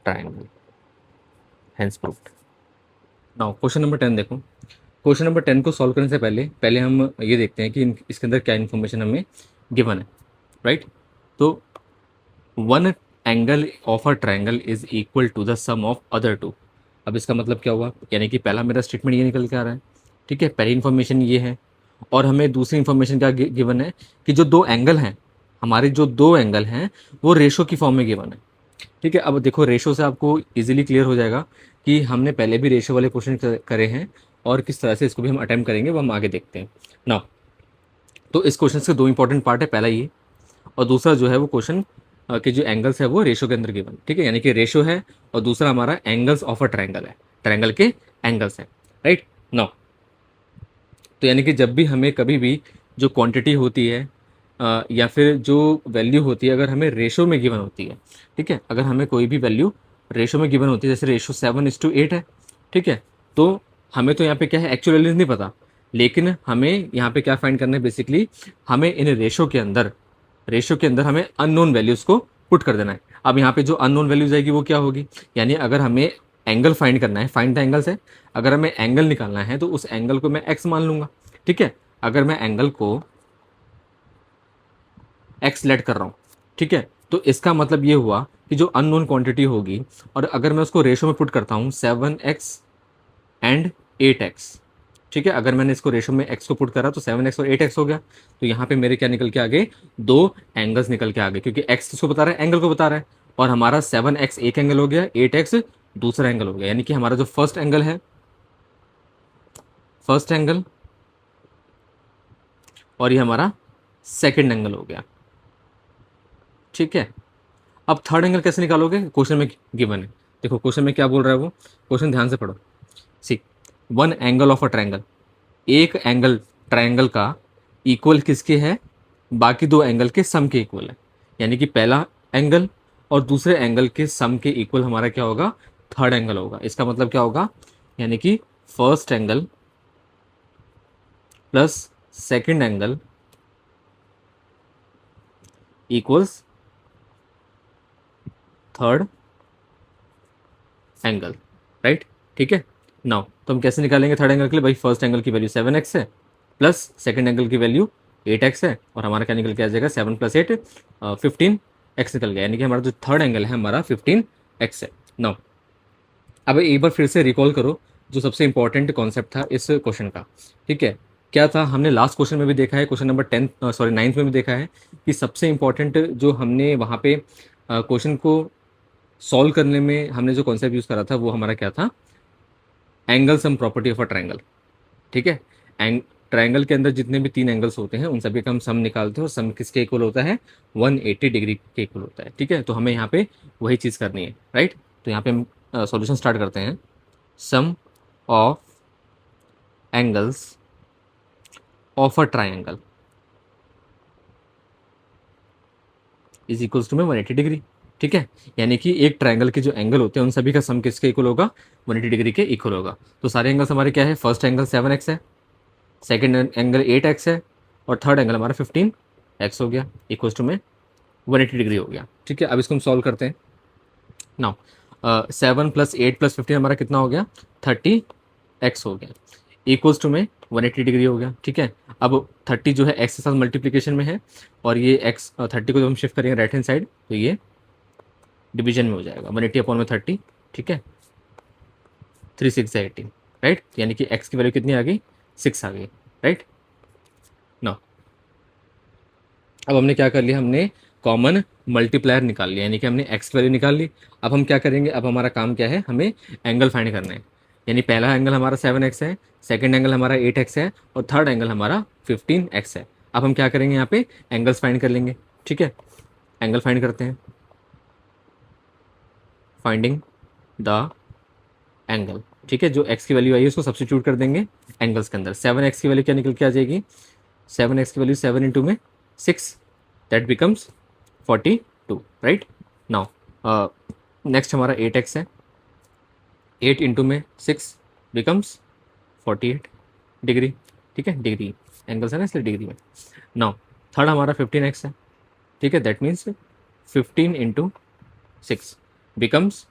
triangle, hence proved। Now question number 10 देखो। क्वेश्चन नंबर 10 को सॉल्व करने से पहले पहले हम ये देखते हैं कि इसके अंदर क्या इन्फॉर्मेशन हमें गिवन है, राइट। तो one angle of a triangle is equal to the sum of other two. अब इसका मतलब क्या हुआ, यानी कि पहला मेरा स्टेटमेंट ये निकल के आ रहा है, ठीक है, पहली इन्फॉर्मेशन ये है। और हमें दूसरी इन्फॉर्मेशन क्या गिवन है कि जो दो एंगल हैं, हमारे जो दो एंगल हैं वो रेशो की फॉर्म में गिवन है, ठीक है। अब देखो रेशो से आपको इजीली क्लियर हो जाएगा कि हमने पहले भी रेशो वाले क्वेश्चन करे हैं और किस तरह से इसको भी हम अटेम्प्ट करेंगे वो हम आगे देखते हैं ना। तो इस क्वेश्चन के दो इंपॉर्टेंट पार्ट है, पहला ये और दूसरा जो है वो क्वेश्चन के जो एंगल्स है वो रेशो के अंदर गिवन, ठीक है, यानी कि रेशो है और दूसरा हमारा एंगल्स ऑफ अ ट्रायंगल है, ट्रायंगल के एंगल्स हैं, राइट नाउ। तो यानी कि जब भी हमें कभी भी जो क्वांटिटी होती है या फिर जो वैल्यू होती है अगर हमें रेशो में गिवन होती है, ठीक है, अगर हमें कोई भी वैल्यू रेशो में गिवन होती है, जैसे रेशो 7:8 है, ठीक है, तो हमें तो यहाँ पे क्या है एक्चुअल वैल्यूज नहीं पता, लेकिन हमें यहाँ पे क्या फाइंड करना है बेसिकली, हमें इन रेशो के अंदर हमें अननोन वैल्यूज को पुट कर देना है। अब यहाँ पे जो अननोन वैल्यूज आएगी वो क्या होगी, यानी अगर हमें एंगल फाइंड करना है, फाइंड द एंगल्स है, अगर हमें एंगल निकालना है तो उस एंगल को मैं एक्स मान लूंगा, ठीक है। अगर मैं एंगल को एक्स लेट कर रहा हूँ, ठीक है, तो इसका मतलब ये हुआ कि जो अननोन क्वांटिटी होगी और अगर मैं उसको रेशो में पुट करता हूँ 7x एंड 8x, ठीक है, अगर मैंने इसको रेशो में x को पुट करा तो 7x और 8x हो गया। तो यहाँ पे मेरे क्या निकल के आ गए, दो एंगल्स निकल के आ गए, क्योंकि x किसको बता रहा है, एंगल को बता रहा है, और हमारा 7x एक एंगल हो गया, 8x दूसरा एंगल हो गया, यानी कि हमारा जो फर्स्ट एंगल है, फर्स्ट एंगल, और ये हमारा सेकेंड एंगल हो गया, ठीक है। अब थर्ड एंगल कैसे निकालोगे, क्वेश्चन में गिवन है, देखो क्वेश्चन में क्या बोल रहा है वो, क्वेश्चन ध्यान से पढ़ो। See, one angle of a triangle, एक एंगल ट्रायंगल का इक्वल किसके है, बाकी दो एंगल के सम के इक्वल है, यानी कि पहला एंगल और दूसरे एंगल के सम के इक्वल हमारा क्या होगा, थर्ड एंगल होगा। इसका मतलब क्या होगा, यानी कि first angle plus second angle equals third angle, right, ठीक है। नाउ तो हम कैसे निकालेंगे थर्ड एंगल के लिए, भाई फर्स्ट एंगल की वैल्यू 7x है प्लस सेकंड एंगल की वैल्यू 8x है, और हमारा क्या निकल के आ जाएगा, 7 + 8 15x निकल गया, यानी कि हमारा जो थर्ड एंगल है हमारा 15x है। नाउ अब एक बार फिर से रिकॉल करो जो सबसे इंपॉर्टेंट कॉन्सेप्ट था इस क्वेश्चन का, ठीक है, क्या था, हमने लास्ट क्वेश्चन में भी देखा है, क्वेश्चन नंबर 9th में भी देखा है कि सबसे इंपॉर्टेंट जो हमने वहाँ पे क्वेश्चन को सॉल्व करने में हमने जो कॉन्सेप्ट यूज़ करा था वो हमारा क्या था, angle sum property of a triangle, ठीक है। ट्रायंगल के अंदर जितने भी तीन एंगल्स होते हैं उन सभी का हम सम निकालते हैं और सम किसके इक्वल होता है, 180 डिग्री के इक्वल होता है, ठीक है। तो हमें यहाँ पे वही चीज़ करनी है, राइट। तो यहाँ पे हम सॉल्यूशन स्टार्ट करते हैं। Sum of angles of a triangle is equals to में 180 डिग्री, ठीक है, यानी कि एक ट्रायंगल के जो एंगल होते हैं उन सभी का सम किसके इक्वल होगा, 180 डिग्री के इक्वल होगा। तो सारे एंगल्स हमारे क्या है, फर्स्ट एंगल 7x है, सेकेंड एंगल 8x है, और थर्ड एंगल हमारा 15x हो गया, इक्वल्स टू में 180 डिग्री हो गया, ठीक है। अब इसको हम सॉल्व करते हैं। नाउ 7 + 8 + 15 हमारा कितना हो गया, 30x हो गया, इक्वल्स टू में 180 डिग्री हो गया, ठीक है। अब 30 जो है x के साथ मल्टीप्लीकेशन में है और ये x 30 को जब हम शिफ्ट करेंगे राइट हैंड साइड तो ये डिवीजन में हो जाएगा, 180/30, ठीक है, 3 6 18, राइट, यानी कि x की वैल्यू कितनी आ गई, 6 आ गई, राइट। ना अब हमने क्या कर लिया, हमने कॉमन मल्टीप्लायर निकाल लिया, यानी कि हमने x की वैल्यू निकाल ली। अब हम क्या करेंगे, अब हमारा काम क्या है, हमें एंगल फाइंड करना है, यानी पहला एंगल हमारा 7x है, सेकंड एंगल हमारा 8x है और थर्ड एंगल हमारा 15x है। अब हम क्या करेंगे, यहाँ पे एंगल्स फाइंड कर लेंगे, ठीक है, एंगल फाइंड करते हैं, फाइंडिंग द एंगल, ठीक है, जो x की वैल्यू आई है उसको सब्सटीट्यूट कर देंगे एंगल्स के अंदर। 7x की वैल्यू क्या निकल के आ जाएगी, 7x की वैल्यू 7 × में 6, that becomes 42, right. Now next हमारा 8x है, 8 × में 6 बिकम्स 48 डिग्री, ठीक है, डिग्री एंगल्स है ना इसलिए डिग्री में। नाउ थर्ड हमारा 15x है, ठीक है, that means 15 × 6 becomes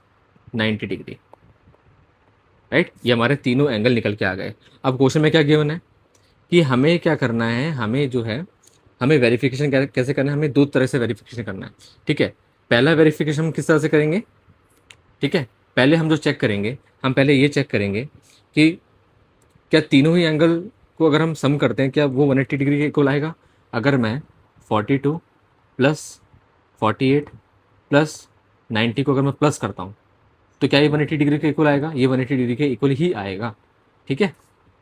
90 degree, right. ये हमारे तीनों एंगल निकल के आ गए। अब क्वेश्चन में क्या गिवन है कि हमें क्या करना है, हमें जो है हमें वेरिफिकेशन कैसे करना है, हमें दो तरह से वेरिफिकेशन करना है, ठीक है। पहला वेरिफिकेशन हम किस तरह से करेंगे, ठीक है, पहले हम जो चेक करेंगे हम पहले ये चेक करेंगे कि क्या तीनों ही एंगल को अगर हम सम करते हैं क्या वो 180 डिग्री के इक्वल आएगा। अगर मैं 42 प्लस 48 प्लस 90 को अगर मैं प्लस करता हूँ तो क्या ये 180 डिग्री के इक्वल आएगा, ये 180 डिग्री के इक्वल ही आएगा। ठीक है,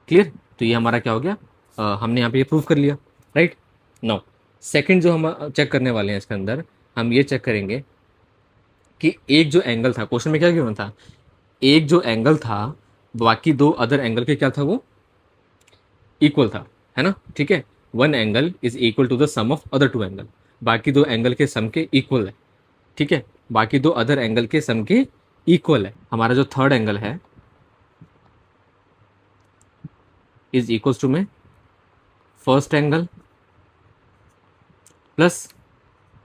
क्लियर। तो ये हमारा क्या हो गया, हमने यहाँ पे ये प्रूव कर लिया, राइट। नाउ सेकंड जो हम चेक करने वाले हैं इसके अंदर, हम ये चेक करेंगे कि एक जो एंगल था, क्वेश्चन में क्या गिवन था, एक जो एंगल था बाकी दो अदर एंगल के क्या था, वो इक्वल था, है ना। ठीक है, one angle is equal to the sum of other two angle, बाकी दो एंगल के सम के इक्वल है। ठीक है, बाकी दो अदर एंगल के सम के इक्वल है। हमारा जो थर्ड एंगल है इज इक्वल्स टू में first angle plus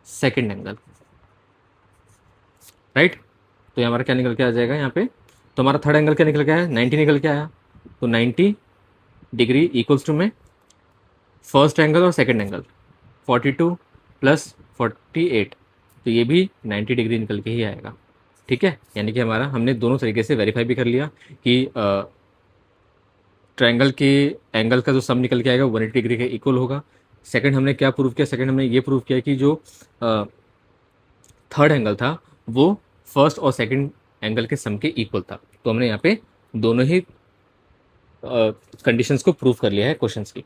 second angle, right. तो ये हमारा क्या निकल के आ जाएगा यहाँ पे, तो हमारा थर्ड एंगल क्या निकल के आया, 90 निकल के आया। तो 90 डिग्री इक्वल्स टू में फर्स्ट एंगल और सेकेंड एंगल 42 प्लस 48, तो ये भी 90 डिग्री निकल के ही आएगा। ठीक है, यानी कि हमारा हमने दोनों तरीके से वेरीफाई भी कर लिया कि ट्रायंगल के एंगल का जो सम निकल के आएगा 180 डिग्री के इक्वल होगा। सेकंड हमने क्या प्रूव किया, सेकंड हमने ये प्रूव किया कि जो थर्ड एंगल था वो फर्स्ट और सेकंड एंगल के सम के इक्वल था। तो हमने यहाँ पे दोनों ही कंडीशंस को प्रूव कर लिया है क्वेश्चंस की।